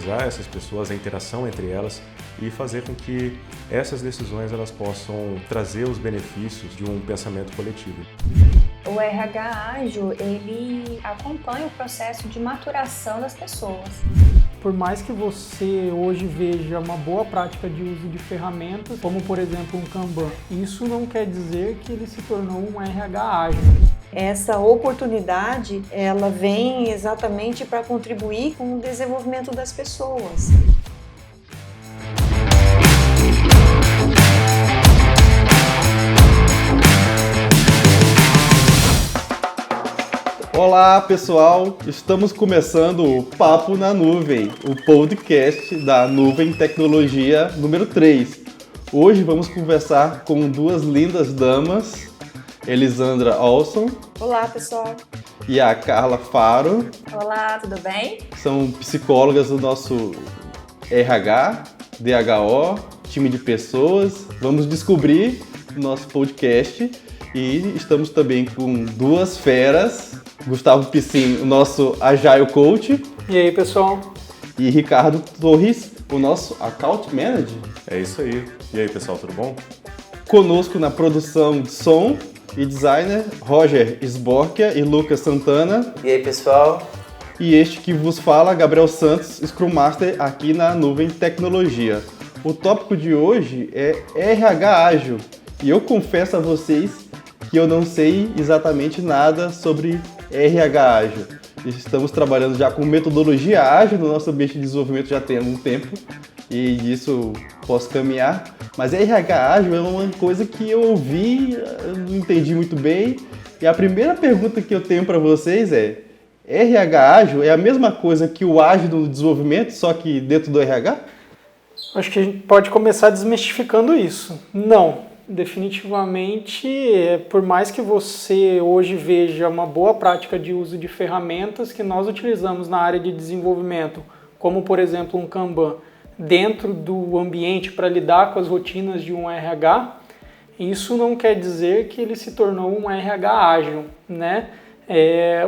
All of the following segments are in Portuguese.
valorizar essas pessoas, a interação entre elas e fazer com que essas decisões elas possam trazer os benefícios de um pensamento coletivo. O RH ágil, ele acompanha o processo de maturação das pessoas. Por mais que você hoje veja uma boa prática de uso de ferramentas, como por exemplo um Kanban, isso não quer dizer que ele se tornou um RH ágil. Essa oportunidade, ela vem exatamente para contribuir com o desenvolvimento das pessoas. Olá pessoal, estamos começando o Papo na Nuvem, o podcast da Nuvem Tecnologia número 3. Hoje vamos conversar com duas lindas damas, Elisandra Olson. Olá pessoal. E a Carla Faro. Olá, tudo bem? São psicólogas do nosso RH, DHO, time de pessoas. Vamos descobrir o nosso podcast e estamos também com duas feras. Gustavo Piscin, o nosso Agile Coach. E aí, pessoal? E Ricardo Torres, o nosso Account Manager. É isso aí. E aí, pessoal, tudo bom? Conosco na produção de som e designer, Roger Sborkia e Lucas Santana. E aí, pessoal? E este que vos fala, Gabriel Santos, Scrum Master aqui na Nuvem Tecnologia. O tópico de hoje é RH Ágil. E eu confesso a vocês que eu não sei exatamente nada sobre RH Ágil. Estamos trabalhando já com metodologia ágil no nosso ambiente de desenvolvimento já tem algum tempo e disso posso caminhar. Mas RH Ágil é uma coisa que eu ouvi, não entendi muito bem. E a primeira pergunta que eu tenho para vocês é: RH Ágil é a mesma coisa que o ágil no desenvolvimento, só que dentro do RH? Acho que a gente pode começar desmistificando isso. Não. Definitivamente, por mais que você hoje veja uma boa prática de uso de ferramentas que nós utilizamos na área de desenvolvimento, como por exemplo um Kanban, dentro do ambiente para lidar com as rotinas de um RH, isso não quer dizer que ele se tornou um RH ágil, né?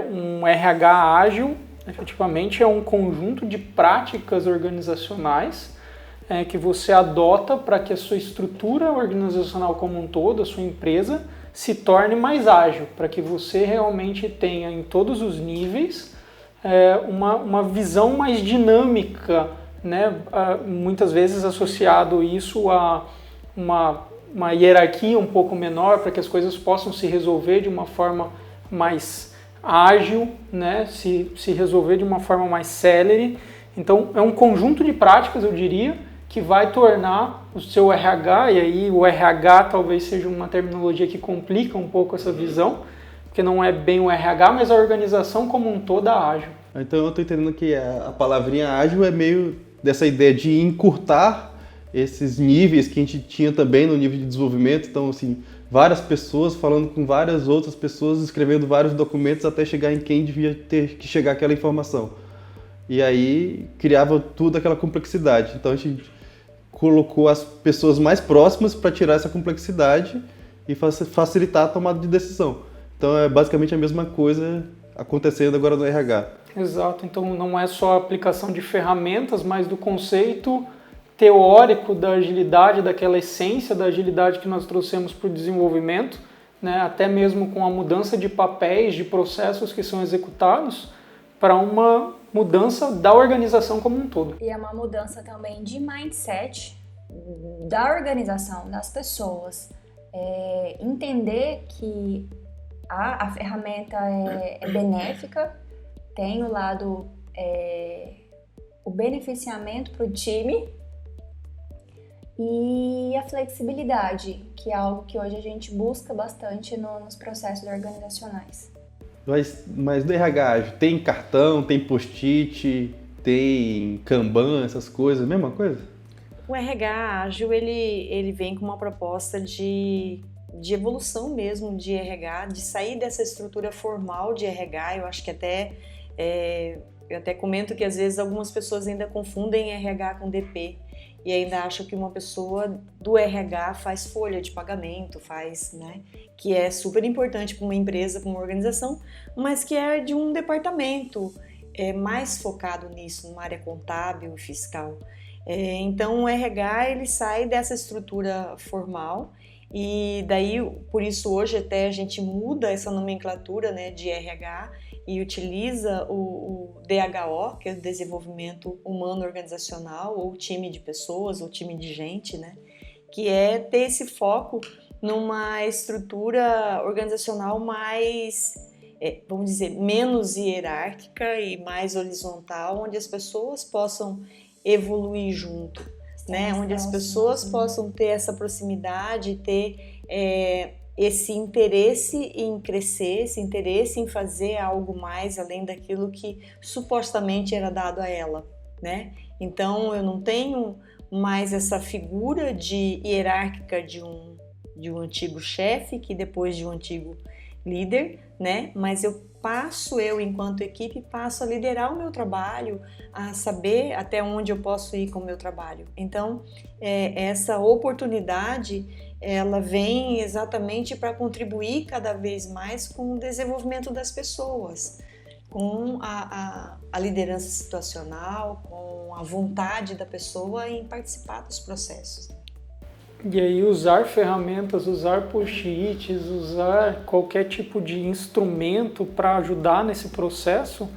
Um RH ágil, efetivamente, é um conjunto de práticas organizacionais que você adota para que a sua estrutura organizacional como um todo, a sua empresa, se torne mais ágil, para que você realmente tenha em todos os níveis uma visão mais dinâmica, né? Muitas vezes associado isso a uma hierarquia um pouco menor, para que as coisas possam se resolver de uma forma mais ágil, né? se resolver de uma forma mais célere. Então, é um conjunto de práticas, eu diria, que vai tornar o seu RH, e aí o RH talvez seja uma terminologia que complica um pouco essa visão, porque não é bem o RH, mas a organização como um todo ágil. Então eu estou entendendo que a palavrinha ágil é meio dessa ideia de encurtar esses níveis que a gente tinha também no nível de desenvolvimento. Então, assim, várias pessoas falando com várias outras pessoas, escrevendo vários documentos até chegar em quem devia ter que chegar aquela informação. E aí criava tudo aquela complexidade. Então a gente colocou as pessoas mais próximas para tirar essa complexidade e facilitar a tomada de decisão. Então é basicamente a mesma coisa acontecendo agora no RH. Exato, então não é só a aplicação de ferramentas, mas do conceito teórico da agilidade, daquela essência da agilidade que nós trouxemos para o desenvolvimento, né? Até mesmo com a mudança de papéis, de processos que são executados, para uma mudança da organização como um todo. E é uma mudança também de mindset da organização, das pessoas. Entender que a ferramenta é benéfica, tem o lado, o beneficiamento para o time e a flexibilidade, que é algo que hoje a gente busca bastante nos processos organizacionais. Mas no RH ágil, tem cartão, tem post-it, tem Kanban, essas coisas, mesma coisa? O RH ágil, ele vem com uma proposta de evolução mesmo de RH, de sair dessa estrutura formal de RH. Eu acho que eu até comento que às vezes algumas pessoas ainda confundem RH com DP. E ainda acham que uma pessoa do RH faz folha de pagamento, né, que é super importante para uma empresa, para uma organização, mas que é de um departamento. mais focado nisso, numa área contábil e fiscal. Então o RH ele sai dessa estrutura formal e daí, por isso hoje até a gente muda essa nomenclatura, né, de RH e utiliza o DHO, que é o Desenvolvimento Humano Organizacional, ou time de pessoas, ou time de gente, né, que é ter esse foco numa estrutura organizacional mais, vamos dizer, menos hierárquica e mais horizontal, onde as pessoas possam evoluir junto, né? Onde as pessoas possam ter essa proximidade, ter esse interesse em crescer, esse interesse em fazer algo mais além daquilo que supostamente era dado a ela, né? Então eu não tenho mais essa figura de hierárquica de um antigo chefe, que depois de um antigo líder, né? Mas eu enquanto equipe, passo a liderar o meu trabalho, a saber até onde eu posso ir com o meu trabalho. Então, essa oportunidade, ela vem exatamente para contribuir cada vez mais com o desenvolvimento das pessoas, com a liderança situacional, com a vontade da pessoa em participar dos processos. E aí usar ferramentas, usar post-its, usar qualquer tipo de instrumento para ajudar nesse processo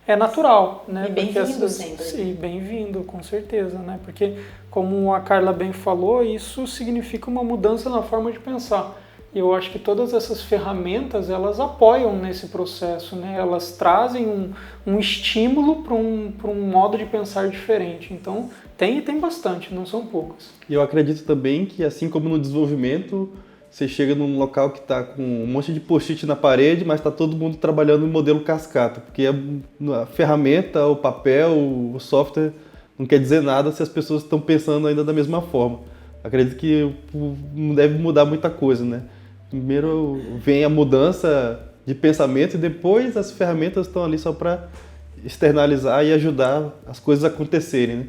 é natural, né? E bem-vindo sempre. Sim, bem-vindo, com certeza, né? Porque, como a Carla bem falou, isso significa uma mudança na forma de pensar. E eu acho que todas essas ferramentas, elas apoiam nesse processo, né? Elas trazem um estímulo para um modo de pensar diferente. Então, tem bastante, não são poucas. E eu acredito também que, assim como no desenvolvimento, você chega num local que está com um monte de post-it na parede, mas está todo mundo trabalhando no modelo cascata, porque a ferramenta, o papel, o software não quer dizer nada se as pessoas estão pensando ainda da mesma forma. Acredito que não deve mudar muita coisa, né? Primeiro vem a mudança de pensamento e depois as ferramentas estão ali só para externalizar e ajudar as coisas a acontecerem, né?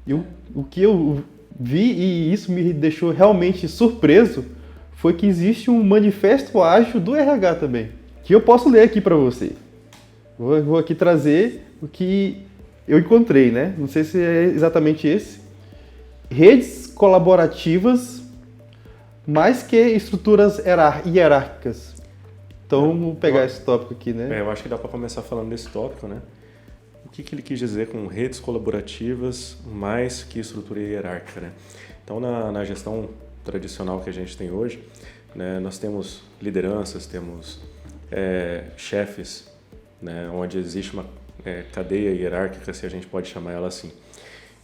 E o que eu vi, e isso me deixou realmente surpreso, foi que existe um manifesto ágil do RH também, que eu posso ler aqui para você. Vou aqui trazer o que eu encontrei, né? Não sei se é exatamente esse. Redes colaborativas mais que estruturas hierárquicas. Então, vamos pegar esse tópico aqui, né? Eu acho que dá para começar falando desse tópico, né? O que ele quis dizer com redes colaborativas mais que estrutura hierárquica, né? Então, na gestão tradicional que a gente tem hoje, né, nós temos lideranças, temos chefes, né, onde existe uma cadeia hierárquica, se a gente pode chamar ela assim.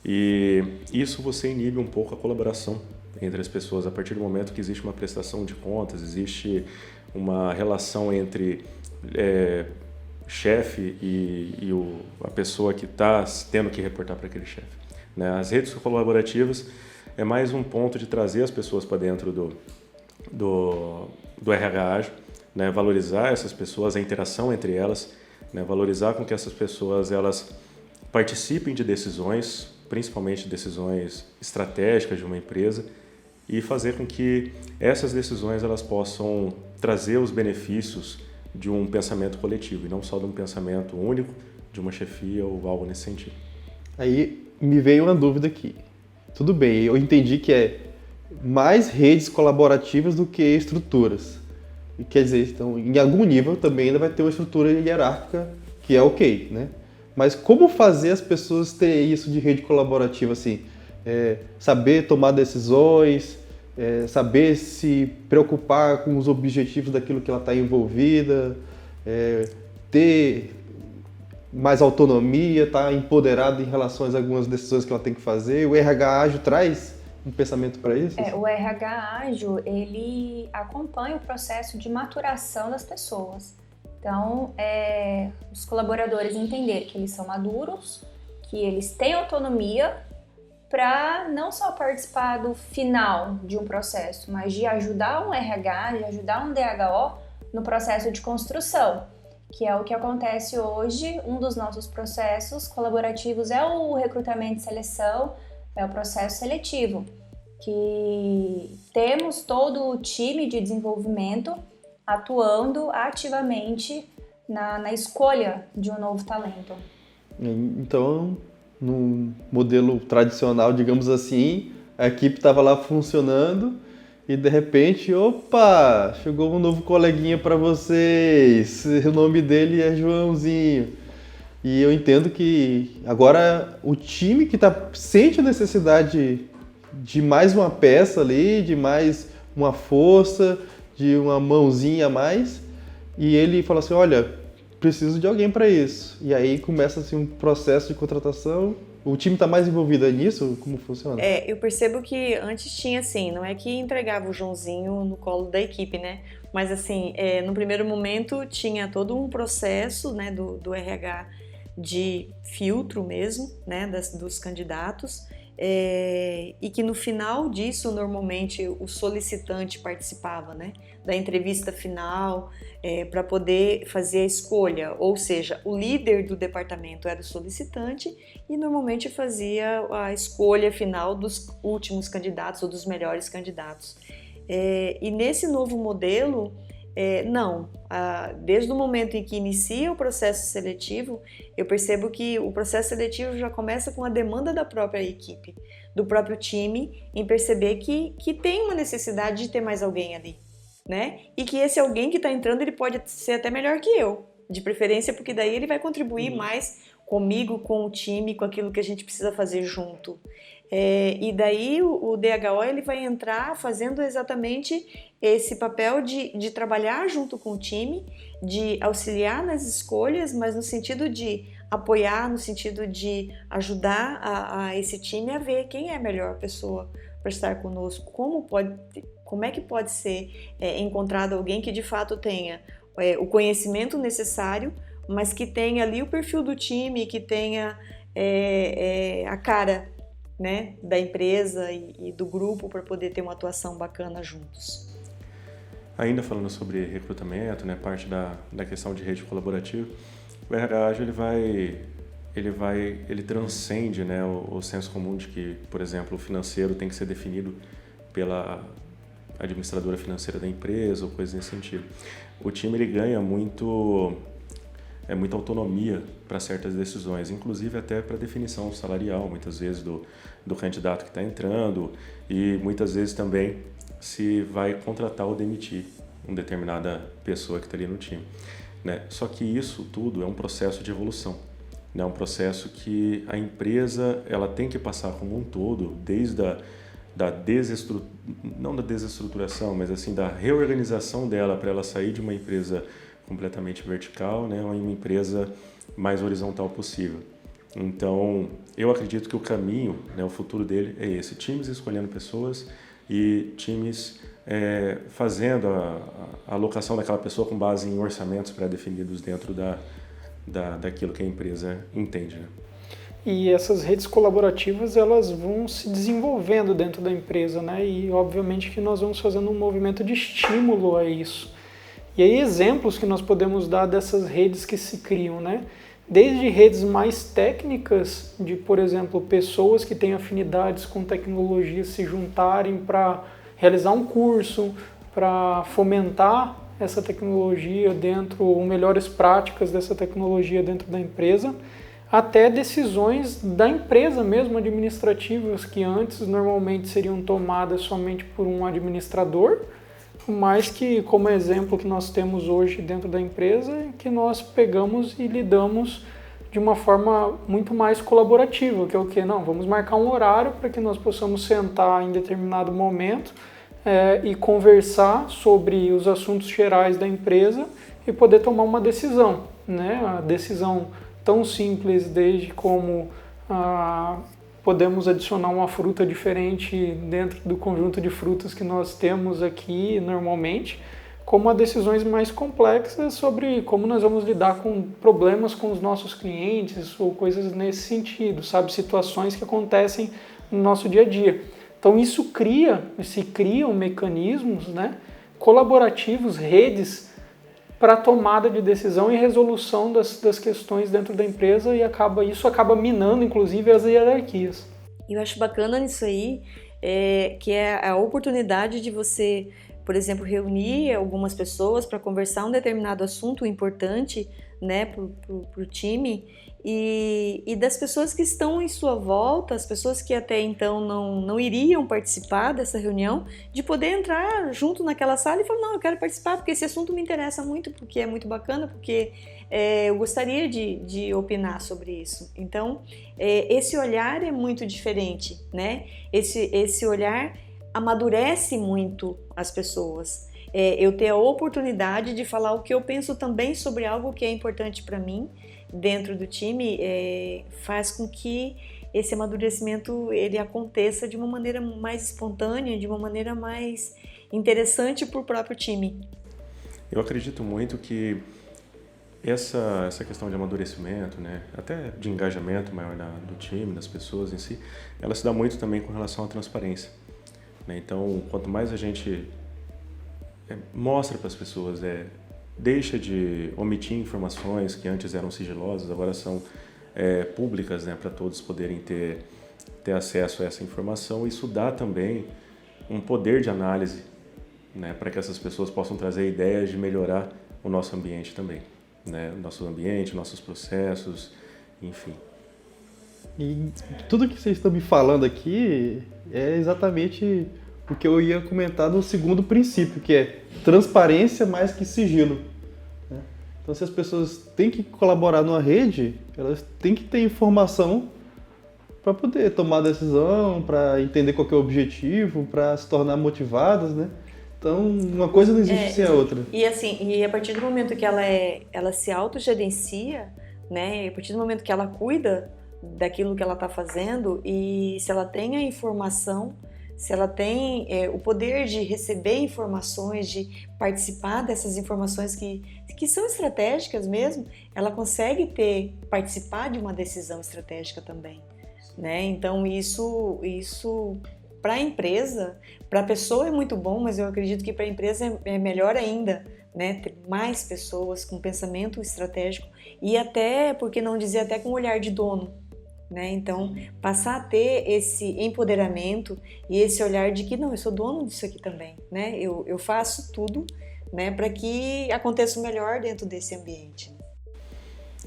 E isso você inibe um pouco a colaboração entre as pessoas a partir do momento que existe uma prestação de contas, existe uma relação entre chefe e a pessoa que está tendo que reportar para aquele chefe, né? As redes colaborativas é mais um ponto de trazer as pessoas para dentro do RH ágil, né? Valorizar essas pessoas, a interação entre elas, né? Valorizar com que essas pessoas elas participem de decisões, principalmente decisões estratégicas de uma empresa, e fazer com que essas decisões elas possam trazer os benefícios de um pensamento coletivo e não só de um pensamento único, de uma chefia ou algo nesse sentido. Aí me veio uma dúvida aqui. Tudo bem, eu entendi que é mais redes colaborativas do que estruturas. Quer dizer, então, em algum nível também ainda vai ter uma estrutura hierárquica que é ok, né? Mas como fazer as pessoas terem isso de rede colaborativa, assim? Saber tomar decisões, saber se preocupar com os objetivos daquilo que ela está envolvida, ter mais autonomia, estar empoderada em relação a algumas decisões que ela tem que fazer. O RH ágil traz um pensamento para isso? O RH ágil, ele acompanha o processo de maturação das pessoas. Então, os colaboradores entenderem que eles são maduros, que eles têm autonomia para não só participar do final de um processo, mas de ajudar um RH, de ajudar um DHO no processo de construção, que é o que acontece hoje. Um dos nossos processos colaborativos é o recrutamento e seleção, é o processo seletivo, que temos todo o time de desenvolvimento atuando ativamente na escolha de um novo talento. Então, no modelo tradicional, digamos assim, a equipe estava lá funcionando e de repente, opa, chegou um novo coleguinha para vocês, o nome dele é Joãozinho. E eu entendo que agora o time que sente a necessidade de mais uma peça ali, de mais uma força, de uma mãozinha a mais, e ele fala assim, olha, preciso de alguém para isso. E aí começa assim, um processo de contratação. O time está mais envolvido nisso? Como funciona? Eu percebo que antes tinha assim, não é que entregava o Joãozinho no colo da equipe, né? Mas assim, no primeiro momento tinha todo um processo, né, do RH de filtro mesmo, né, dos candidatos, e que no final disso, normalmente, o solicitante participava, né, da entrevista final, para poder fazer a escolha, ou seja, o líder do departamento era o solicitante e normalmente fazia a escolha final dos últimos candidatos ou dos melhores candidatos. E nesse novo modelo, não, desde o momento em que inicia o processo seletivo, eu percebo que o processo seletivo já começa com a demanda da própria equipe, do próprio time, em perceber que tem uma necessidade de ter mais alguém ali, né? E que esse alguém que está entrando, ele pode ser até melhor que eu, de preferência, porque daí ele vai contribuir mais comigo, com o time, com aquilo que a gente precisa fazer junto. E daí o DHO ele vai entrar fazendo exatamente esse papel de trabalhar junto com o time, de auxiliar nas escolhas, mas no sentido de apoiar, no sentido de ajudar a esse time a ver quem é a melhor pessoa para estar conosco, como é que pode ser encontrado alguém que de fato tenha o conhecimento necessário, mas que tenha ali o perfil do time, que tenha a cara, né, da empresa e do grupo para poder ter uma atuação bacana juntos. Ainda falando sobre recrutamento, né, parte da questão de rede colaborativa, o RH Ágil ele transcende, né, o senso comum de que, por exemplo, o financeiro tem que ser definido pela administradora financeira da empresa ou coisa nesse sentido. O time ele ganha muita autonomia para certas decisões, inclusive até para definição salarial, muitas vezes do candidato que está entrando, e muitas vezes também se vai contratar ou demitir uma determinada pessoa que está ali no time, né? Só que isso tudo é um processo de evolução, né? Um processo que a empresa ela tem que passar como um todo, desde não da desestruturação, mas assim da reorganização dela para ela sair de uma empresa completamente vertical, né, a uma empresa mais horizontal possível. Então, eu acredito que o caminho, né, o futuro dele é esse: times escolhendo pessoas e times fazendo a alocação daquela pessoa com base em orçamentos pré-definidos dentro daquilo que a empresa entende, né? E essas redes colaborativas, elas vão se desenvolvendo dentro da empresa, né? E obviamente que nós vamos fazendo um movimento de estímulo a isso. E aí exemplos que nós podemos dar dessas redes que se criam, né? Desde redes mais técnicas, de, por exemplo, pessoas que têm afinidades com tecnologia se juntarem para realizar um curso, para fomentar essa tecnologia dentro, ou melhores práticas dessa tecnologia dentro da empresa, até decisões da empresa mesmo, administrativas, que antes normalmente seriam tomadas somente por um administrador, mas que, como exemplo que nós temos hoje dentro da empresa, que nós pegamos e lidamos de uma forma muito mais colaborativa, que é o quê? Não, vamos marcar um horário para que nós possamos sentar em determinado momento e conversar sobre os assuntos gerais da empresa e poder tomar uma decisão, né? A decisão tão simples desde como podemos adicionar uma fruta diferente dentro do conjunto de frutas que nós temos aqui normalmente, como a decisões mais complexas sobre como nós vamos lidar com problemas com os nossos clientes ou coisas nesse sentido, sabe? Situações que acontecem no nosso dia a dia. Então se criam mecanismos, né, colaborativos, redes para tomada de decisão e resolução das questões dentro da empresa, e isso acaba minando, inclusive, as hierarquias. Eu acho bacana nisso aí, que é a oportunidade de você, por exemplo, reunir algumas pessoas para conversar um determinado assunto importante, né, para o time, e das pessoas que estão em sua volta, as pessoas que até então não iriam participar dessa reunião, de poder entrar junto naquela sala e falar, não, eu quero participar porque esse assunto me interessa muito, porque é muito bacana, porque eu gostaria de opinar sobre isso. Então, esse olhar é muito diferente, né? Esse olhar amadurece muito as pessoas. Eu ter a oportunidade de falar o que eu penso também sobre algo que é importante para mim dentro do time, faz com que esse amadurecimento ele aconteça de uma maneira mais espontânea, de uma maneira mais interessante para o próprio time. Eu acredito muito que essa questão de amadurecimento, né, até de engajamento maior do time, das pessoas em si, ela se dá muito também com relação à transparência, né? Então, quanto mais a gente mostra para as pessoas, deixa de omitir informações que antes eram sigilosas, agora são públicas, né, para todos poderem ter acesso a essa informação. Isso dá também um poder de análise, né, para que essas pessoas possam trazer ideias de melhorar o nosso ambiente também, né, nosso ambiente, nossos processos, enfim. E tudo que vocês estão me falando aqui é exatamente o que eu ia comentar no segundo princípio, que é transparência mais que sigilo. Então, se as pessoas têm que colaborar numa rede, elas têm que ter informação para poder tomar decisão, para entender qual que é o objetivo, para se tornar motivadas, né? Então, uma coisa não existe sem a outra. E assim, a partir do momento que ela se autogerencia, né? A partir do momento que ela cuida daquilo que ela está fazendo, e se ela tem a informação, se ela tem o poder de receber informações, de participar dessas informações que são estratégicas mesmo, ela consegue participar de uma decisão estratégica também, né? Então isso para a empresa, para a pessoa é muito bom, mas eu acredito que para a empresa é melhor ainda, né? Ter mais pessoas com pensamento estratégico e até, por que não dizer, até com olhar de dono. Né? Então, passar a ter esse empoderamento e esse olhar de que não, eu sou dono disso aqui também, né? Eu faço tudo, né, para que aconteça o melhor dentro desse ambiente.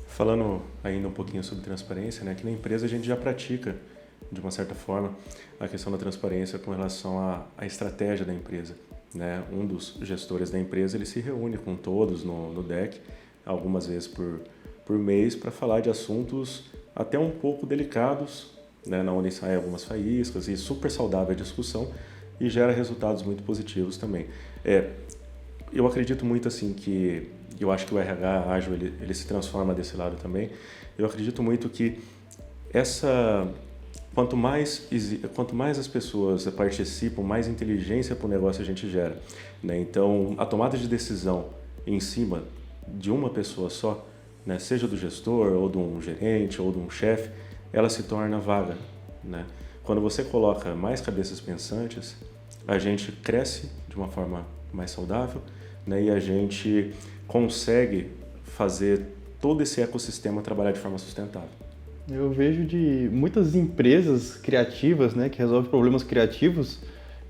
Falando ainda um pouquinho sobre transparência, né, aqui na empresa a gente já pratica, de uma certa forma, a questão da transparência com relação à estratégia da empresa, né? Um dos gestores da empresa, ele se reúne com todos no DEC, algumas vezes por mês, para falar de assuntos até um pouco delicados, né, onde saem algumas faíscas, e super saudável a discussão e gera resultados muito positivos também. Eu acredito muito assim que, eu acho que o RH ágil ele se transforma desse lado também. Eu acredito muito que quanto mais as pessoas participam, mais inteligência para o negócio a gente gera, né? Então, a tomada de decisão em cima de uma pessoa só, né, seja do gestor, ou de um gerente, ou de um chefe, ela se torna vaga, né? Quando você coloca mais cabeças pensantes, a gente cresce de uma forma mais saudável, né, e a gente consegue fazer todo esse ecossistema trabalhar de forma sustentável. Eu vejo de muitas empresas criativas, né, que resolvem problemas criativos,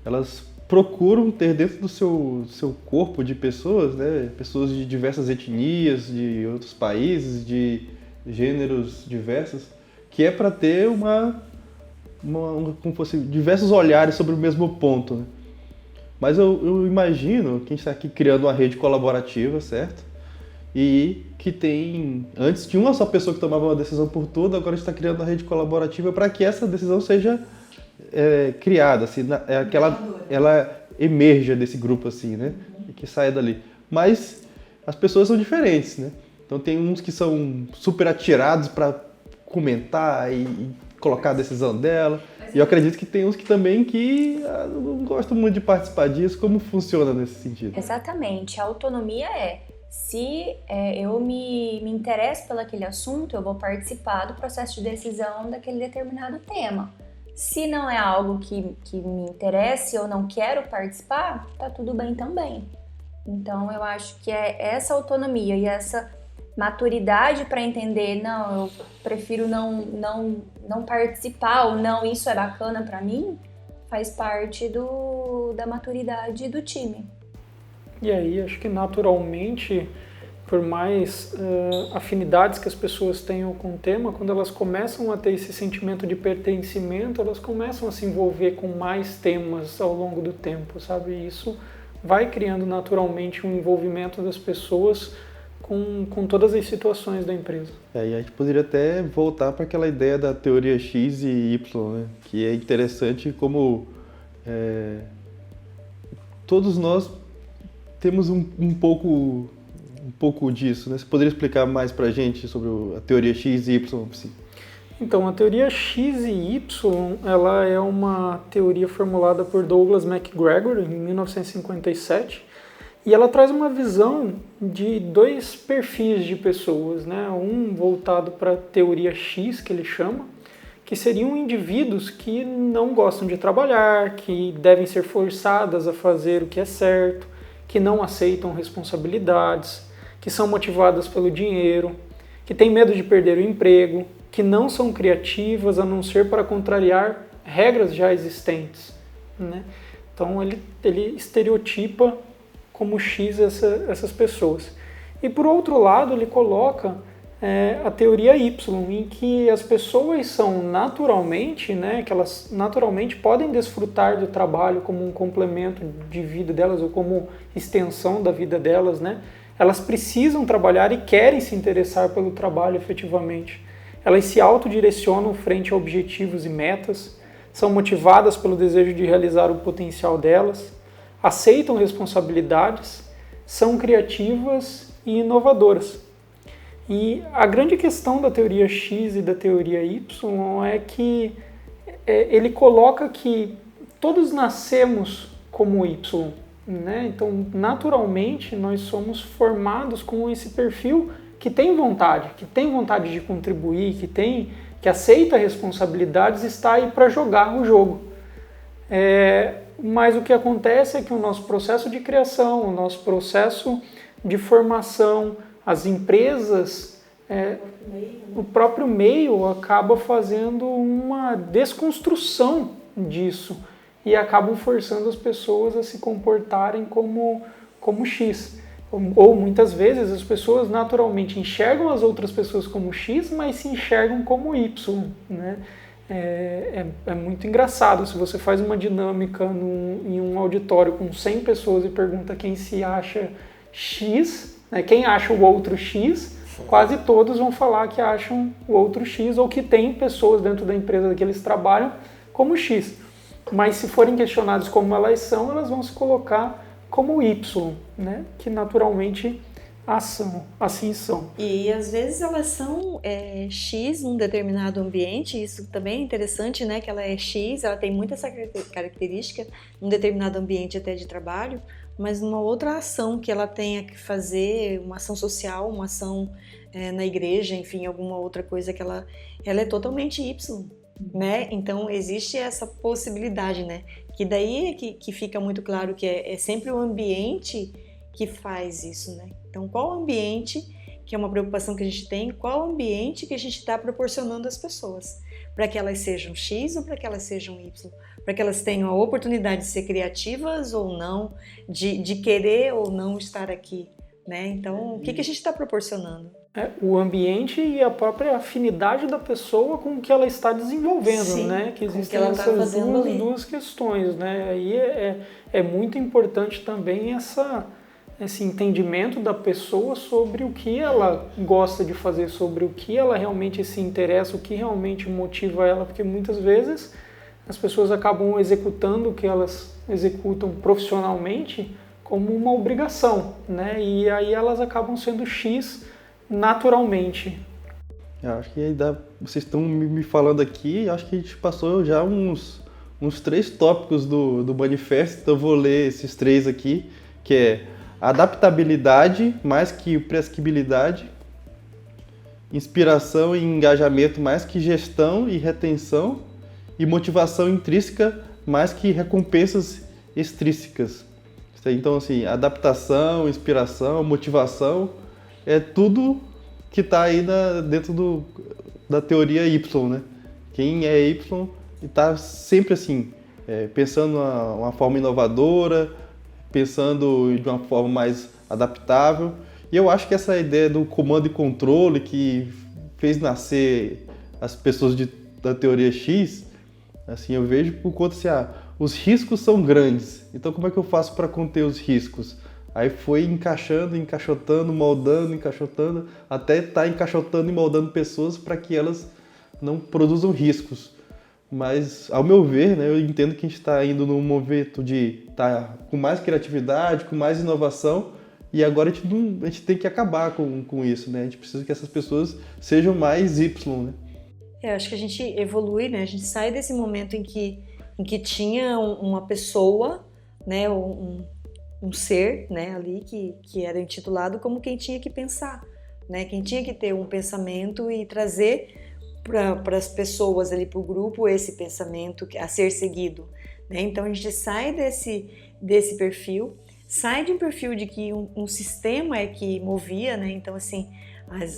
elas procuram ter dentro do seu corpo de pessoas, né, pessoas de diversas etnias, de outros países, de gêneros diversos, que é para ter como fosse, diversos olhares sobre o mesmo ponto, né? Mas eu imagino que a gente está aqui criando uma rede colaborativa, certo? E que antes tinha uma só pessoa que tomava uma decisão por tudo, agora a gente está criando uma rede colaborativa para que essa decisão seja criada, assim, ela emerja desse grupo, assim, né? E que saia dali. Mas as pessoas são diferentes, né? Então tem uns que são super atirados para comentar e colocar a decisão dela. E eu acredito que tem uns que também não gostam muito de participar disso. Como funciona nesse sentido? Exatamente. A autonomia se eu me interesso pelo aquele assunto, eu vou participar do processo de decisão daquele determinado tema. Se não é algo que me interessa ou não quero participar, tá tudo bem também. Então, eu acho que é essa autonomia e essa maturidade para entender, não, eu prefiro não participar, ou não, isso é bacana para mim, faz parte da maturidade do time. E aí acho que naturalmente, por mais afinidades que as pessoas tenham com o tema, quando elas começam a ter esse sentimento de pertencimento, elas começam a se envolver com mais temas ao longo do tempo, sabe? E isso vai criando naturalmente um envolvimento das pessoas com todas as situações da empresa. E a gente poderia até voltar para aquela ideia da teoria X e Y, né? Que é interessante como todos nós temos um pouco disso, né? Você poderia explicar mais para a gente sobre a teoria X e Y? Então, a teoria X e Y, ela é uma teoria formulada por Douglas MacGregor em 1957, e ela traz uma visão de dois perfis de pessoas, né? Um voltado para a teoria X, que ele chama, que seriam indivíduos que não gostam de trabalhar, que devem ser forçadas a fazer o que é certo, que não aceitam responsabilidades, que são motivadas pelo dinheiro, que têm medo de perder o emprego, que não são criativas a não ser para contrariar regras já existentes, né? Então ele estereotipa como X essas pessoas. E por outro lado ele coloca a teoria Y, em que as pessoas são naturalmente, né, que elas naturalmente podem desfrutar do trabalho como um complemento de vida delas ou como extensão da vida delas, né? Elas precisam trabalhar e querem se interessar pelo trabalho efetivamente. Elas se autodirecionam frente a objetivos e metas, são motivadas pelo desejo de realizar o potencial delas, aceitam responsabilidades, são criativas e inovadoras. E a grande questão da teoria X e da teoria Y é que ele coloca que todos nascemos como Y, né? Então, naturalmente, nós somos formados com esse perfil que tem vontade de contribuir, que aceita responsabilidades e está aí para jogar o jogo. Mas o que acontece é que o nosso processo de criação, o nosso processo de formação, as empresas, o próprio meio acaba fazendo uma desconstrução disso e acabam forçando as pessoas a se comportarem como X. Ou muitas vezes as pessoas naturalmente enxergam as outras pessoas como X, mas se enxergam como Y, né? É muito engraçado. Se você faz uma dinâmica em um auditório com 100 pessoas e pergunta quem se acha X, né, quem acha o outro X, quase todos vão falar que acham o outro X ou que tem pessoas dentro da empresa que eles trabalham como X. Mas se forem questionados como elas são, elas vão se colocar como Y, né, que naturalmente assim são. E às vezes elas são X num determinado ambiente, isso também é interessante, né? Que ela é X, ela tem muita essa característica num determinado ambiente até de trabalho, mas numa outra ação que ela tenha que fazer, uma ação social, uma ação na igreja, enfim, alguma outra coisa que ela é totalmente Y, né? Então existe essa possibilidade, né? Que daí é que fica muito claro que é sempre o ambiente que faz isso, né? Então, qual ambiente, que é uma preocupação que a gente tem, qual ambiente que a gente está proporcionando às pessoas? Para que elas sejam X ou para que elas sejam Y? Para que elas tenham a oportunidade de ser criativas ou não, de querer ou não estar aqui, né? Então, o que a gente está proporcionando? O ambiente e a própria afinidade da pessoa com o que ela está desenvolvendo, sim, né? Que existem que essas duas questões, né? Aí é muito importante também esse entendimento da pessoa sobre o que ela gosta de fazer, sobre o que ela realmente se interessa, o que realmente motiva ela, porque muitas vezes as pessoas acabam executando o que elas executam profissionalmente como uma obrigação, né? E aí elas acabam sendo X naturalmente. Eu acho que vocês estão me falando aqui, acho que a gente passou já uns 3 tópicos do manifesto, então eu vou ler esses 3 aqui, que é adaptabilidade mais que prescritibilidade, inspiração e engajamento mais que gestão e retenção, e motivação intrínseca mais que recompensas extrínsecas. Então, assim, adaptação, inspiração, motivação, é tudo que está aí dentro da teoria Y, né? Quem é Y está sempre assim, pensando uma forma inovadora, pensando de uma forma mais adaptável. E eu acho que essa ideia do comando e controle que fez nascer as pessoas da teoria X, assim, eu vejo por conta assim, os riscos são grandes, então como é que eu faço para conter os riscos? Aí foi encaixando, encaixotando, moldando, encaixotando, até estar encaixotando e moldando pessoas para que elas não produzam riscos. Mas, ao meu ver, né, eu entendo que a gente está indo num momento de estar com mais criatividade, com mais inovação, e agora a gente tem que acabar com isso, né? A gente precisa que essas pessoas sejam mais Y, né? Acho que a gente evolui, né? A gente sai desse momento em que tinha uma pessoa, né? Um ser, né? Ali que era intitulado como quem tinha que pensar, né? Quem tinha que ter um pensamento e trazer para as pessoas ali, para o grupo, esse pensamento a ser seguido, né? Então a gente sai desse perfil, sai de um perfil de que um sistema é que movia, né? Então assim,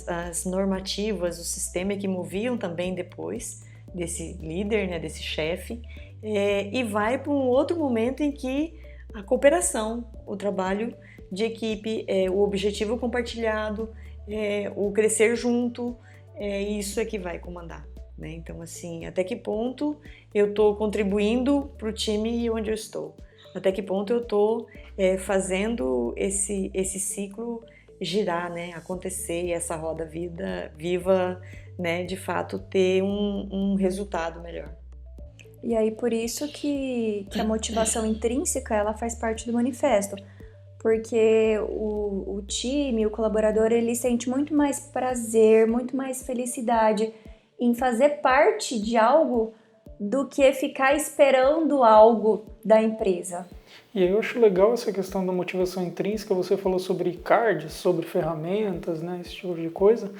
as normativas, o sistema é que moviam também depois desse líder, né? Desse chefe, e vai para um outro momento em que a cooperação, o trabalho de equipe, o objetivo compartilhado, o crescer junto, isso é que vai comandar, né? Então, assim, até que ponto eu estou contribuindo para o time onde eu estou? Até que ponto eu estou fazendo esse ciclo girar, né? Acontecer e essa roda viva, né? De fato, ter um resultado melhor. E aí, por isso que a motivação intrínseca, ela faz parte do manifesto. Porque o time, o colaborador, ele sente muito mais prazer, muito mais felicidade em fazer parte de algo do que ficar esperando algo da empresa. E aí eu acho legal essa questão da motivação intrínseca. Você falou sobre cards, sobre ferramentas, né, esse tipo de coisa.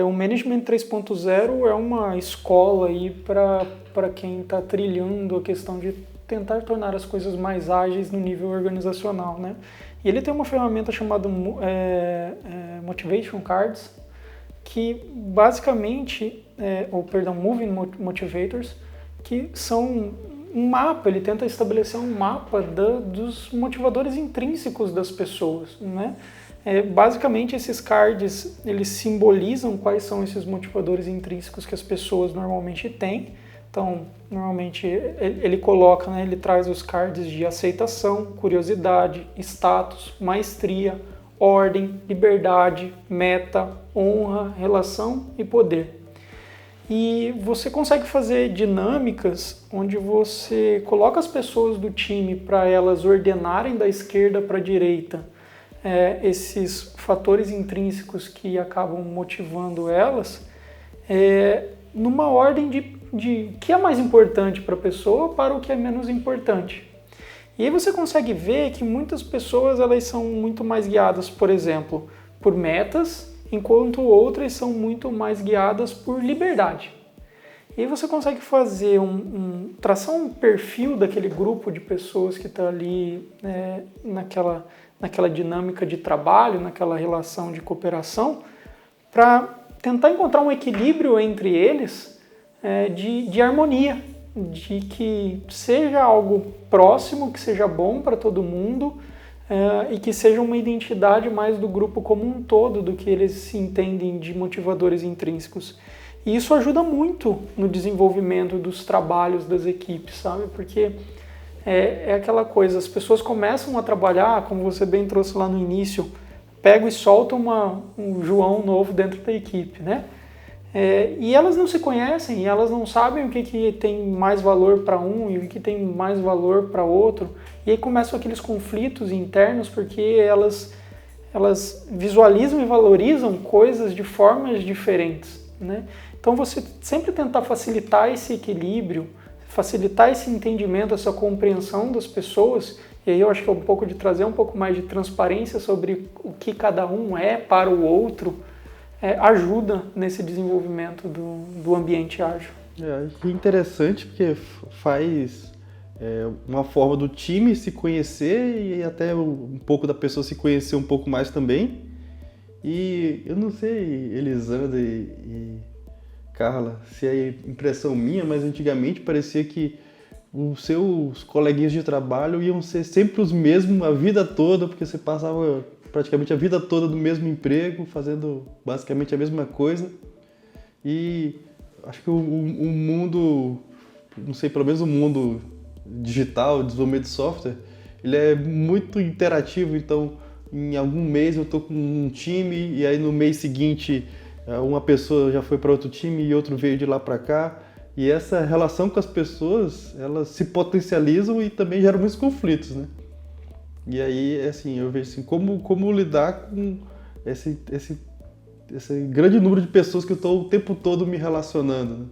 O Management 3.0 é uma escola aí para quem está trilhando a questão de tentar tornar as coisas mais ágeis no nível organizacional, né? E ele tem uma ferramenta chamada Motivation Cards, que basicamente, Moving Motivators, que são um mapa, ele tenta estabelecer um mapa dos motivadores intrínsecos das pessoas, né? Basicamente, esses cards, eles simbolizam quais são esses motivadores intrínsecos que as pessoas normalmente têm. Então, normalmente ele coloca, né, ele traz os cards de aceitação, curiosidade, status, maestria, ordem, liberdade, meta, honra, relação e poder. E você consegue fazer dinâmicas onde você coloca as pessoas do time para elas ordenarem da esquerda para a direita esses fatores intrínsecos que acabam motivando elas numa ordem de que é mais importante para a pessoa para o que é menos importante. E aí você consegue ver que muitas pessoas elas são muito mais guiadas, por exemplo, por metas, enquanto outras são muito mais guiadas por liberdade. E aí você consegue fazer traçar um perfil daquele grupo de pessoas que está ali naquela dinâmica de trabalho, naquela relação de cooperação, para tentar encontrar um equilíbrio entre eles de harmonia, de que seja algo próximo, que seja bom para todo mundo e que seja uma identidade mais do grupo como um todo do que eles se entendem de motivadores intrínsecos. E isso ajuda muito no desenvolvimento dos trabalhos das equipes, sabe? Porque é aquela coisa, as pessoas começam a trabalhar, como você bem trouxe lá no início, pegam e soltam um João novo dentro da equipe, né? E elas não se conhecem, e elas não sabem o que tem mais valor para um e o que tem mais valor para outro. E aí começam aqueles conflitos internos porque elas visualizam e valorizam coisas de formas diferentes, né? Então você sempre tentar facilitar esse equilíbrio, facilitar esse entendimento, essa compreensão das pessoas, e aí eu acho que é um pouco de trazer um pouco mais de transparência sobre o que cada um é para o outro, ajuda nesse desenvolvimento do ambiente ágil. É interessante porque faz uma forma do time se conhecer e até um pouco da pessoa se conhecer um pouco mais também. E eu não sei, Elisandra e Carla, se é impressão minha, mas antigamente parecia que os seus coleguinhas de trabalho iam ser sempre os mesmos a vida toda, porque você passava praticamente a vida toda no mesmo emprego, fazendo basicamente a mesma coisa. E acho que o mundo, não sei, pelo menos o mundo digital, desenvolvimento de software, ele é muito interativo, então em algum mês eu estou com um time e aí no mês seguinte uma pessoa já foi para outro time e outro veio de lá para cá. E essa relação com as pessoas, elas se potencializam e também geram muitos conflitos, né? E aí, assim, eu vejo assim, como lidar com esse grande número de pessoas que eu estou o tempo todo me relacionando,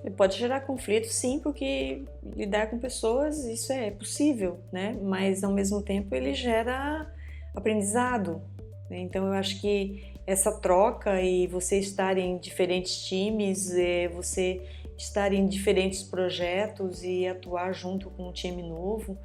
né? Pode gerar conflito, sim, porque lidar com pessoas, isso é possível, né? Mas, ao mesmo tempo, ele gera aprendizado, né? Então, eu acho que essa troca e você estar em diferentes times, você estar em diferentes projetos e atuar junto com um time novo,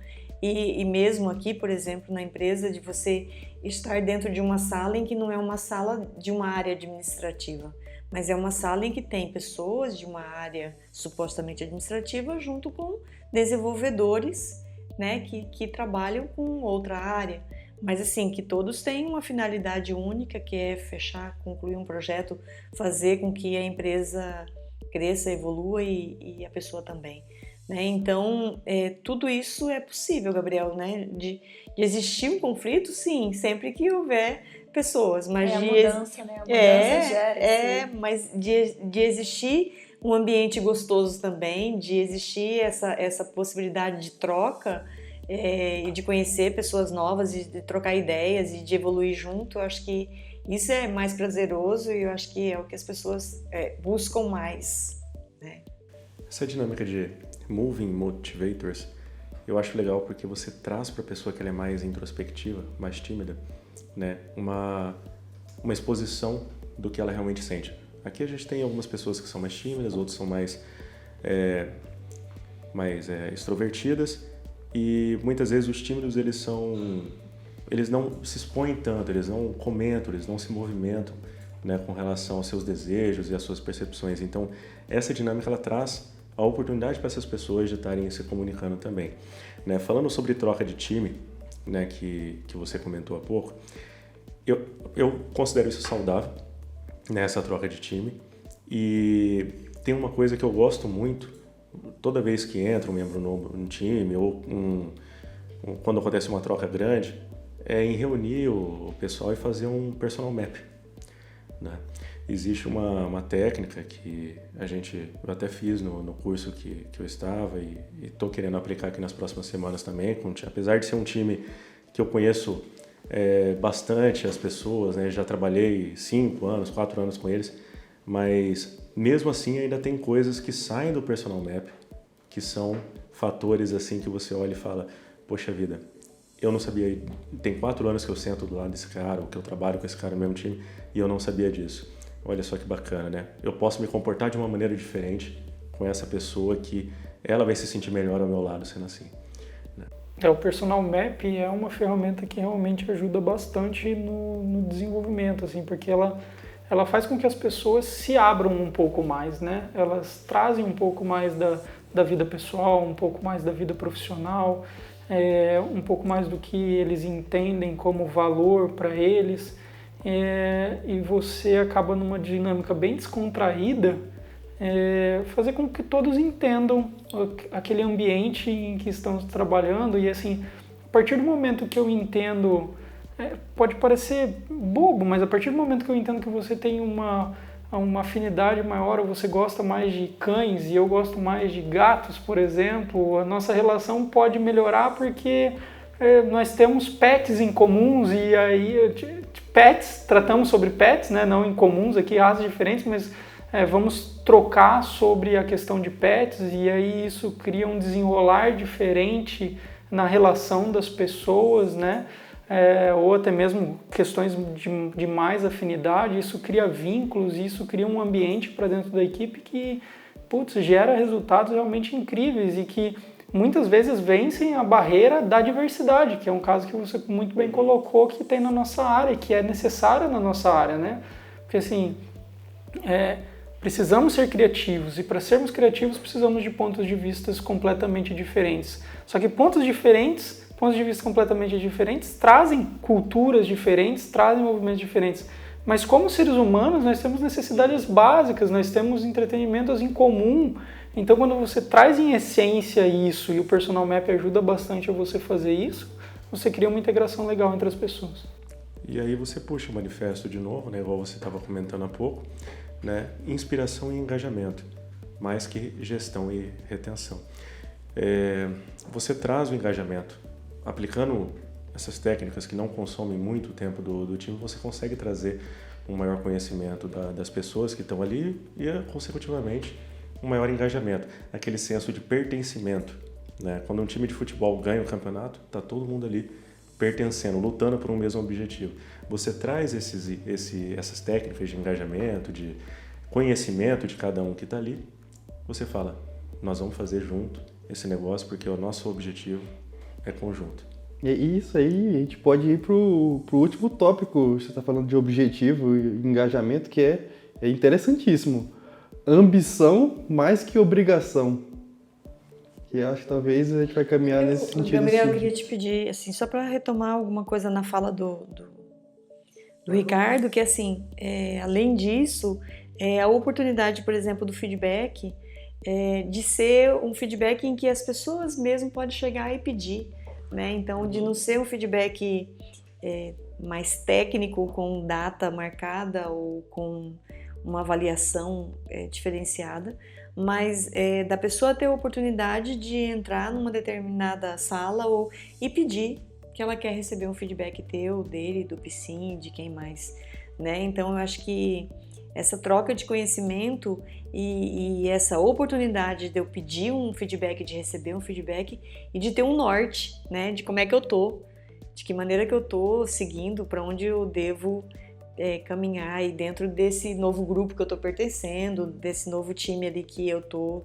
e mesmo aqui, por exemplo, na empresa, de você estar dentro de uma sala em que não é uma sala de uma área administrativa, mas é uma sala em que tem pessoas de uma área supostamente administrativa junto com desenvolvedores, né, que trabalham com outra área. Mas assim, que todos têm uma finalidade única, que é fechar, concluir um projeto, fazer com que a empresa cresça, evolua e a pessoa também, né? Então, tudo isso é possível, Gabriel, né? De existir um conflito, sim, sempre que houver pessoas, mas a mudança, né? A mudança gera mas de existir um ambiente gostoso também, de existir essa possibilidade de troca, e de conhecer pessoas novas, de trocar ideias e de evoluir junto. Eu acho que isso é mais prazeroso e eu acho que é o que as pessoas buscam mais, né? Essa dinâmica de moving motivators, eu acho legal porque você traz para a pessoa que ela é mais introspectiva, mais tímida, né, uma exposição do que ela realmente sente. Aqui a gente tem algumas pessoas que são mais tímidas, outras são mais extrovertidas, e muitas vezes os tímidos eles não se expõem tanto, eles não comentam, eles não se movimentam, né, com relação aos seus desejos e às suas percepções. Então essa dinâmica ela traz a oportunidade para essas pessoas de estarem se comunicando também, né? Falando sobre troca de time, né, que você comentou há pouco, eu considero isso saudável, né, essa troca de time. E tem uma coisa que eu gosto muito, toda vez que entra um membro novo no time, ou quando acontece uma troca grande, é em reunir o pessoal e fazer um personal map, né? Existe uma técnica que eu até fiz no curso que eu estava e estou querendo aplicar aqui nas próximas semanas também, apesar de ser um time que eu conheço bastante as pessoas, né? Já trabalhei 5 anos, 4 anos com eles, mas mesmo assim ainda tem coisas que saem do personal map, que são fatores assim que você olha e fala, poxa vida, eu não sabia, tem 4 anos que eu sento do lado desse cara, ou que eu trabalho com esse cara no mesmo time, e eu não sabia disso. Olha só que bacana, né? Eu posso me comportar de uma maneira diferente com essa pessoa que ela vai se sentir melhor ao meu lado sendo assim, né? O Personal Map é uma ferramenta que realmente ajuda bastante no desenvolvimento, assim, porque ela faz com que as pessoas se abram um pouco mais, né? Elas trazem um pouco mais da vida pessoal, um pouco mais da vida profissional, um pouco mais do que eles entendem como valor para eles. E você acaba numa dinâmica bem descontraída, fazer com que todos entendam aquele ambiente em que estamos trabalhando. E assim, a partir do momento que eu entendo, pode parecer bobo, mas a partir do momento que eu entendo que você tem uma afinidade maior, ou você gosta mais de cães e eu gosto mais de gatos, por exemplo, a nossa relação pode melhorar porque nós temos pets em comuns, e aí pets, tratamos sobre pets, né, não em comuns aqui, raças diferentes, mas vamos trocar sobre a questão de pets, e aí isso cria um desenrolar diferente na relação das pessoas, né, ou até mesmo questões de mais afinidade. Isso cria vínculos, isso cria um ambiente para dentro da equipe que, gera resultados realmente incríveis e que muitas vezes vencem a barreira da diversidade, que é um caso que você muito bem colocou, que tem na nossa área, que é necessário na nossa área, né? Porque assim, Precisamos ser criativos e para sermos criativos precisamos de pontos de vista completamente diferentes. Só que pontos de vista completamente diferentes trazem culturas diferentes, trazem movimentos diferentes. Mas como seres humanos nós temos necessidades básicas, nós temos entretenimentos em comum. Então quando você traz em essência isso e o Personal Map ajuda bastante a você fazer isso, você cria uma integração legal entre as pessoas. E aí você puxa o manifesto de novo, né, igual você estava comentando há pouco, né, inspiração e engajamento, mais que gestão e retenção. Você traz o engajamento. Aplicando essas técnicas que não consomem muito tempo do time, você consegue trazer um maior conhecimento das pessoas que estão ali e, consecutivamente, um maior engajamento, aquele senso de pertencimento, né? Quando um time de futebol ganha o campeonato, está todo mundo ali pertencendo, lutando por um mesmo objetivo. Você traz essas técnicas de engajamento, de conhecimento de cada um que está ali, você fala, nós vamos fazer junto esse negócio porque o nosso objetivo é conjunto. E isso aí, a gente pode ir pro último tópico, você está falando de objetivo e engajamento, que é interessantíssimo. Ambição mais que obrigação. Que acho que talvez a gente vai caminhar nesse sentido. Gabriel, eu queria te pedir, assim, só para retomar alguma coisa na fala do Ricardo, que assim, além disso, a oportunidade, por exemplo, do feedback, de ser um feedback em que as pessoas mesmo podem chegar e pedir, né? Então, de não ser um feedback mais técnico, com data marcada ou com uma avaliação diferenciada, mas da pessoa ter a oportunidade de entrar numa determinada sala e pedir que ela quer receber um feedback teu, dele, do Psim, de quem mais, né? Então eu acho que essa troca de conhecimento e essa oportunidade de eu pedir um feedback, de receber um feedback e de ter um norte, né? De como é que eu tô, de que maneira que eu tô seguindo, para onde eu devo caminhar aí dentro desse novo grupo que eu tô pertencendo, desse novo time ali que eu tô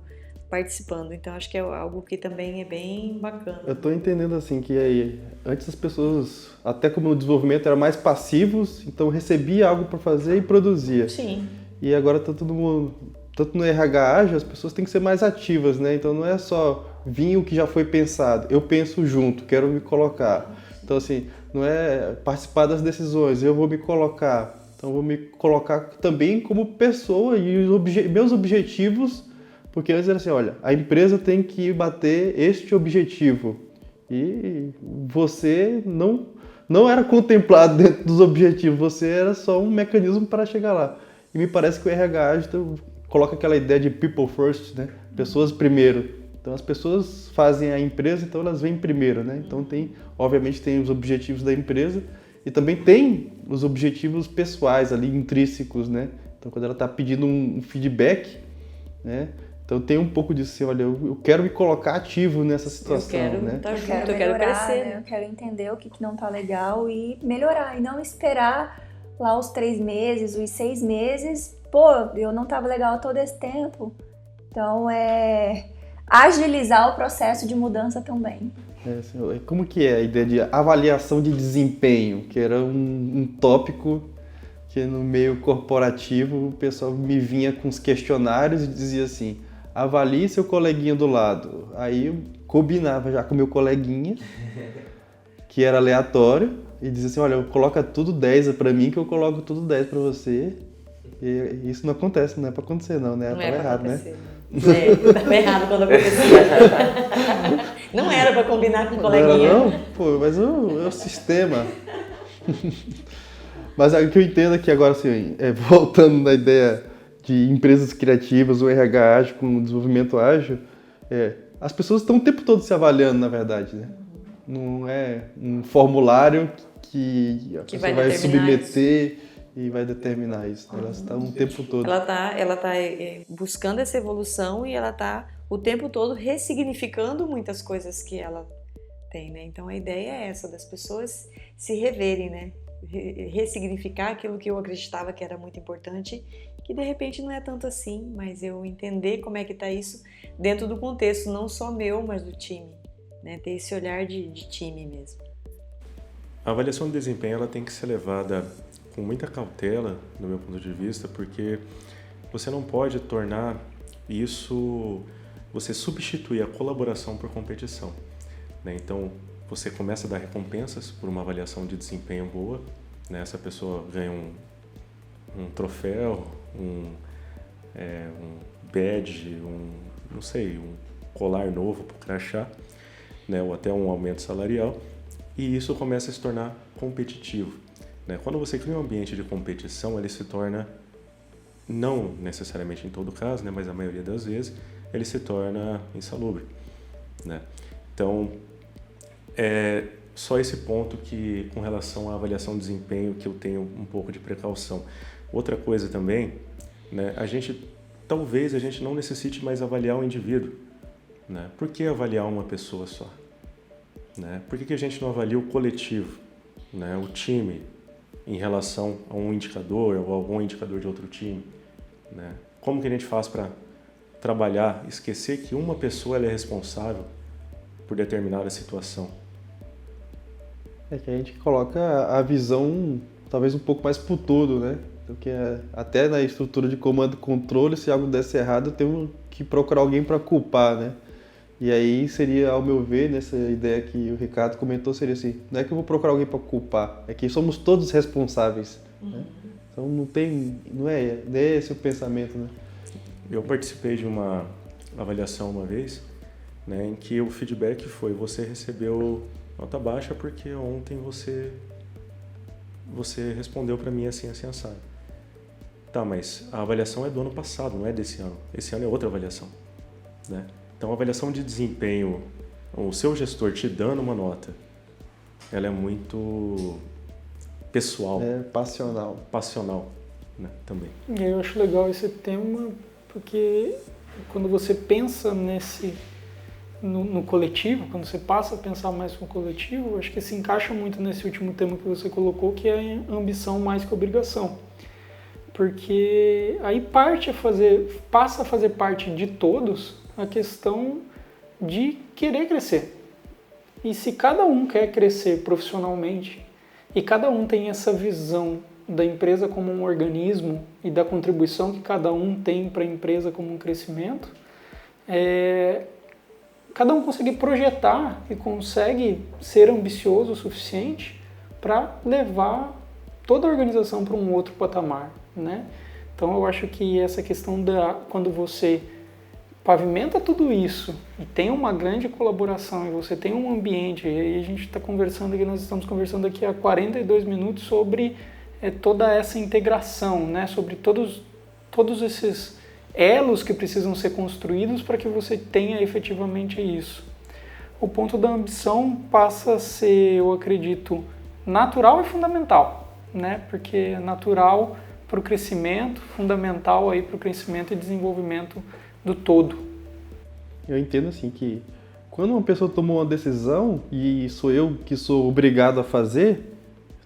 participando. Então acho que é algo que também é bem bacana. Eu tô entendendo assim que aí, antes as pessoas, até como o desenvolvimento era mais passivos, então recebia algo para fazer e produzia. Sim. E agora tá todo mundo, tanto no RH ágil, as pessoas têm que ser mais ativas, né? Então não é só vir o que já foi pensado, eu penso junto, quero me colocar. Então assim, não é participar das decisões, eu vou me colocar. Então eu vou me colocar também como pessoa e meus objetivos, porque antes era assim, olha, a empresa tem que bater este objetivo. E você não era contemplado dentro dos objetivos, você era só um mecanismo para chegar lá. E me parece que o RH ágil coloca aquela ideia de people first, né? Pessoas primeiro. Então as pessoas fazem a empresa, então elas vêm primeiro, né? Então obviamente tem os objetivos da empresa e também tem os objetivos pessoais ali, intrínsecos, né? Então quando ela está pedindo um feedback, né? Então tem um pouco disso assim, olha, eu quero me colocar ativo nessa situação, eu quero né? estar junto, eu melhorar, quero crescer. né? Eu quero entender o que não tá legal e melhorar, e não esperar lá os 3 meses, os 6 meses, pô, eu não tava legal todo esse tempo. Então agilizar o processo de mudança também. Como que é a ideia de avaliação de desempenho, que era um tópico que no meio corporativo o pessoal me vinha com os questionários e dizia assim, avalie seu coleguinha do lado. Aí eu combinava já com o meu coleguinha, que era aleatório, e dizia assim, olha, coloca tudo 10 para mim que eu coloco tudo 10 para você. E isso não acontece, não é para acontecer não, né? Não Tava errado, né? Estava errado quando acontecia. Não era para combinar com o coleguinha. Não, pô, mas é o sistema. Mas o que eu entendo aqui agora, assim, voltando na ideia de empresas criativas, o RH ágil com o desenvolvimento ágil, as pessoas estão o tempo todo se avaliando, na verdade, né? Não é um formulário que a pessoa vai submeter isso e vai determinar isso. Ela está o tempo todo. Ela tá buscando essa evolução e ela está o tempo todo ressignificando muitas coisas que ela tem, né? Então a ideia é essa, das pessoas se reverem, né? Ressignificar aquilo que eu acreditava que era muito importante, que de repente não é tanto assim, mas eu entender como é que está isso dentro do contexto, não só meu, mas do time, né? Ter esse olhar de time mesmo. A avaliação de desempenho ela tem que ser levada com muita cautela, do meu ponto de vista, porque você não pode tornar isso, você substituir a colaboração por competição, né? Então, você começa a dar recompensas por uma avaliação de desempenho boa, né? Essa pessoa ganha um troféu, um badge, não sei, um colar novo para o crachá, né? Ou até um aumento salarial, e isso começa a se tornar competitivo, né? Quando você cria um ambiente de competição, ele se torna, não necessariamente em todo caso, né? Mas a maioria das vezes, ele se torna insalubre, né? Então, só esse ponto que, com relação à avaliação de desempenho, que eu tenho um pouco de precaução. Outra coisa também, né? Talvez a gente não necessite mais avaliar o indivíduo, né? Por que avaliar uma pessoa só, né? Por que a gente não avalia o coletivo, né? O time, em relação a um indicador ou algum indicador de outro time, né? Como que a gente faz para trabalhar, esquecer que uma pessoa ela é responsável por determinada situação? É que a gente coloca a visão talvez um pouco mais pro todo, né? Porque até na estrutura de comando e controle, se algo desse errado, eu tenho que procurar alguém para culpar, né? E aí seria, ao meu ver, nessa ideia que o Ricardo comentou, seria assim, não é que eu vou procurar alguém para culpar, é que somos todos responsáveis, né? Então não é esse o pensamento, né? Eu participei de uma avaliação uma vez, né, em que o feedback foi: você recebeu nota baixa porque ontem você respondeu para mim assim, assim, assado. Tá, mas a avaliação é do ano passado, não é desse ano. Esse ano é outra avaliação, né? Então, a avaliação de desempenho, o seu gestor te dando uma nota, ela é muito pessoal. É passional. Passional, né, também. E eu acho legal esse tema, porque quando você pensa no coletivo, quando você passa a pensar mais no coletivo, acho que se encaixa muito nesse último tema que você colocou, que é a ambição mais que a obrigação. Porque aí passa a fazer parte de todos a questão de querer crescer. E se cada um quer crescer profissionalmente e cada um tem essa visão da empresa como um organismo e da contribuição que cada um tem para a empresa como um crescimento, cada um consegue projetar e consegue ser ambicioso o suficiente para levar toda a organização para um outro patamar, né? Então eu acho que essa questão quando você pavimenta tudo isso e tem uma grande colaboração e você tem um ambiente, e aí a gente está conversando aqui, nós estamos conversando aqui há 42 minutos sobre toda essa integração, né? Sobre todos esses elos que precisam ser construídos para que você tenha efetivamente isso. O ponto da ambição passa a ser, eu acredito, natural e fundamental, né? Porque é natural para o crescimento, fundamental aí para o crescimento e desenvolvimento do todo. Eu entendo assim que quando uma pessoa tomou uma decisão e sou eu que sou obrigado a fazer,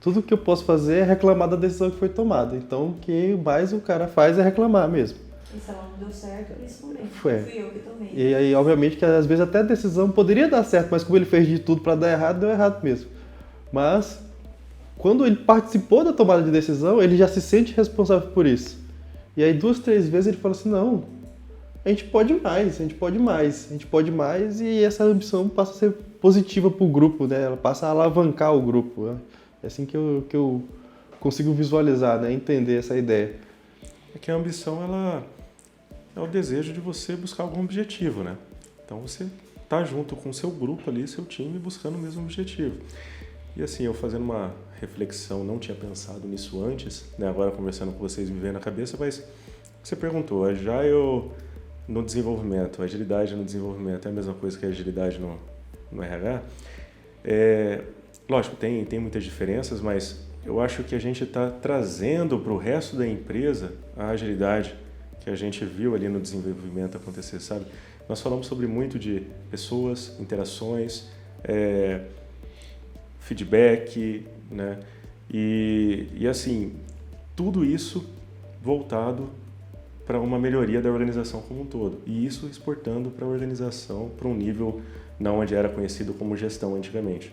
tudo que eu posso fazer é reclamar da decisão que foi tomada. Então o que mais o cara faz é reclamar mesmo. E se ela não deu certo, principalmente. Fui eu que tomei. E aí, obviamente, que às vezes até a decisão poderia dar certo, mas como ele fez de tudo para dar errado, deu errado mesmo. Mas quando ele participou da tomada de decisão, ele já se sente responsável por isso. E aí 2, 3 vezes ele fala assim, não, a gente pode mais, a gente pode mais, a gente pode mais, e essa ambição passa a ser positiva para o grupo, né? Ela passa a alavancar o grupo, né? É assim que eu consigo visualizar, né? Entender essa ideia. É que a ambição, ela é o desejo de você buscar algum objetivo, né? Então você tá junto com o seu grupo ali, seu time, buscando o mesmo objetivo. E assim, eu fazendo uma reflexão, não tinha pensado nisso antes, né? Agora conversando com vocês me veio na cabeça, mas você perguntou, no desenvolvimento, agilidade no desenvolvimento é a mesma coisa que a agilidade no RH? Lógico, tem muitas diferenças, mas eu acho que a gente está trazendo para o resto da empresa a agilidade que a gente viu ali no desenvolvimento acontecer, sabe? Nós falamos sobre muito de pessoas, interações, feedback, né? E assim, tudo isso voltado para uma melhoria da organização como um todo. E isso exportando para a organização para um nível não onde era conhecido como gestão antigamente.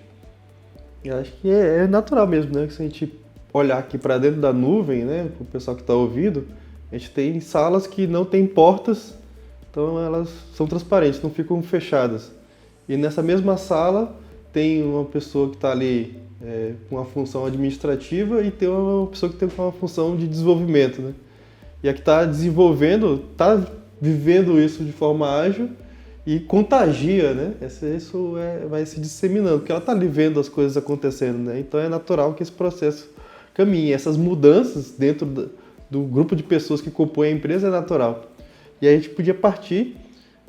Eu acho que é natural mesmo, né? Que se a gente olhar aqui para dentro da nuvem, né? O pessoal que está ouvindo, A gente tem salas que não tem portas, então elas são transparentes, não ficam fechadas. E nessa mesma sala tem uma pessoa que está ali com uma função administrativa e tem uma pessoa que tem uma função de desenvolvimento, né? E a que está desenvolvendo, está vivendo isso de forma ágil e contagia, né? Isso vai se disseminando, porque ela está ali vendo as coisas acontecendo, né? Então é natural que esse processo caminhe. Essas mudanças dentro do grupo de pessoas que compõem a empresa é natural. E aí a gente podia partir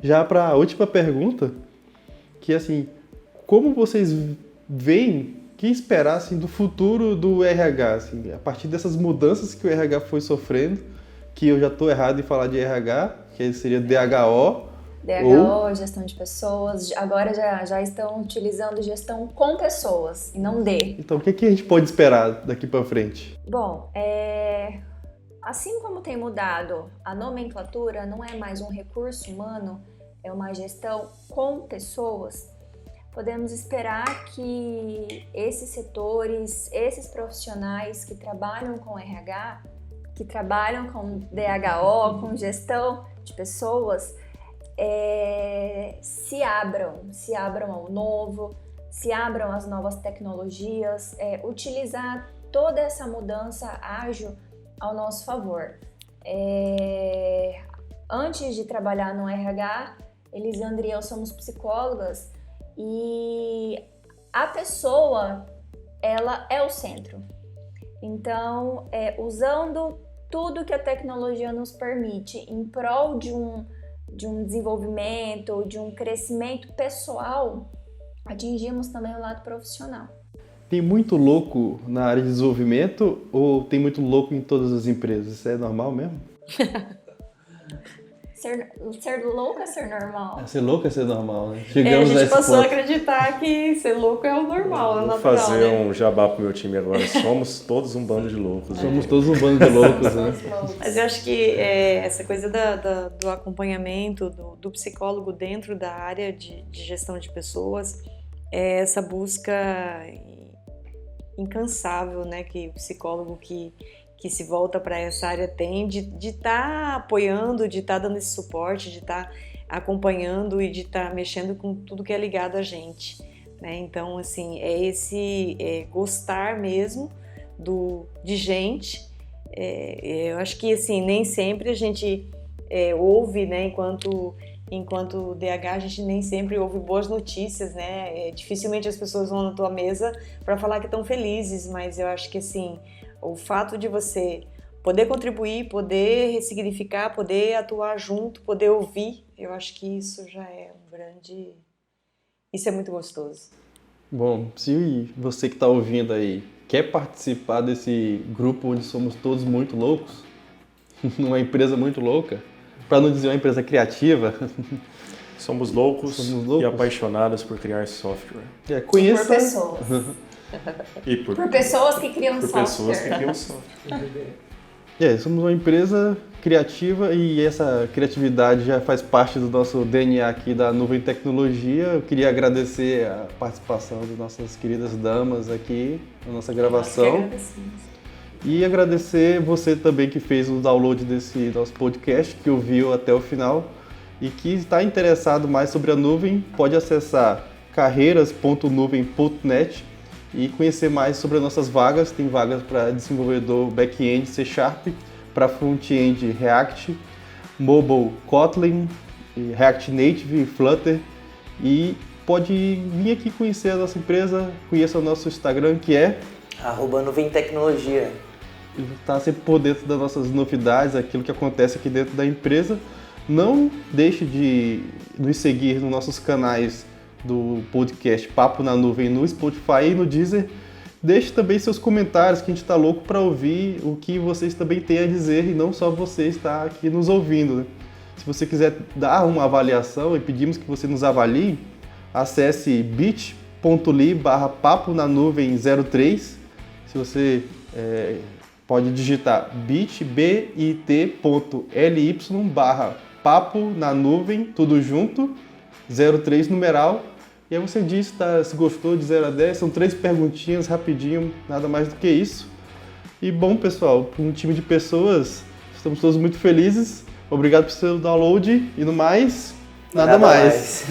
já para a última pergunta, que é assim, como vocês veem, que esperar assim, do futuro do RH, assim, a partir dessas mudanças que o RH foi sofrendo, que eu já estou errado em falar de RH, que seria DHO. DHO, gestão de pessoas, agora já estão utilizando gestão com pessoas e não de. Então, o que a gente pode esperar daqui para frente? Bom, assim como tem mudado a nomenclatura, não é mais um recurso humano, é uma gestão com pessoas, podemos esperar que esses setores, esses profissionais que trabalham com RH, que trabalham com DHO, com gestão de pessoas, se abram ao novo, se abram às novas tecnologias, utilizar toda essa mudança ágil ao nosso favor. Antes de trabalhar no RH, Elisandra e eu somos psicólogas e a pessoa, ela é o centro. Então, usando tudo que a tecnologia nos permite em prol de um desenvolvimento, de um crescimento pessoal, atingimos também o lado profissional. Tem muito louco na área de desenvolvimento ou tem muito louco em todas as empresas? Isso é normal mesmo? Ser louco é ser normal. Ser louco é ser normal, né? A Chegamos gente passou ponto. a acreditar que ser louco é o normal, é Vou natural, fazer né? um jabá pro meu time agora. Somos todos um bando de loucos. Somos todos um bando de loucos, né? Mas eu acho que essa coisa do acompanhamento do psicólogo dentro da área de gestão de pessoas, é essa busca incansável, né, que o psicólogo que se volta para essa área tem de estar apoiando, de estar dando esse suporte, de estar acompanhando e de estar mexendo com tudo que é ligado a gente, né? Então, assim, gostar mesmo de gente. Eu acho que, assim, nem sempre a gente ouve, né, enquanto DH, a gente nem sempre ouve boas notícias, né? Dificilmente as pessoas vão na tua mesa para falar que estão felizes, mas eu acho que, assim, o fato de você poder contribuir, poder ressignificar, poder atuar junto, poder ouvir, eu acho que isso já é um grande... Isso é muito gostoso. Bom, se você que está ouvindo aí quer participar desse grupo onde somos todos muito loucos, numa empresa muito louca, para não dizer uma empresa criativa... Somos loucos e apaixonados por criar software. Conheça... Por pessoas. E por pessoas que criam por software. pessoas que criam software. Somos uma empresa criativa e essa criatividade já faz parte do nosso DNA aqui da Nuvem Tecnologia. Eu queria agradecer a participação das nossas queridas damas aqui na nossa gravação. E agradecer você também que fez o download desse nosso podcast, que ouviu até o final e que está interessado mais sobre a nuvem, pode acessar carreiras.nuvem.net e conhecer mais sobre as nossas vagas. Tem vagas para desenvolvedor back-end C#, para front-end React, mobile Kotlin, React Native, Flutter. E pode vir aqui conhecer a nossa empresa, conheça o nosso Instagram, que é @Nuvem Tecnologia. Está sempre por dentro das nossas novidades, aquilo que acontece aqui dentro da empresa. Não deixe de nos seguir nos nossos canais do podcast Papo na Nuvem no Spotify e no Deezer. Deixe também seus comentários, que a gente está louco para ouvir o que vocês também têm a dizer e não só você está aqui nos ouvindo, né? Se você quiser dar uma avaliação e pedimos que você nos avalie, acesse bit.ly/papo na nuvem 03. Se você pode digitar bit.ly/papo na nuvem, tudo junto, 03 numeral, e aí você diz se gostou de 0 a 10, são 3 perguntinhas rapidinho, nada mais do que isso. E bom, pessoal, para um time de pessoas, Estamos todos muito felizes. Obrigado pelo seu download e no mais, nada mais.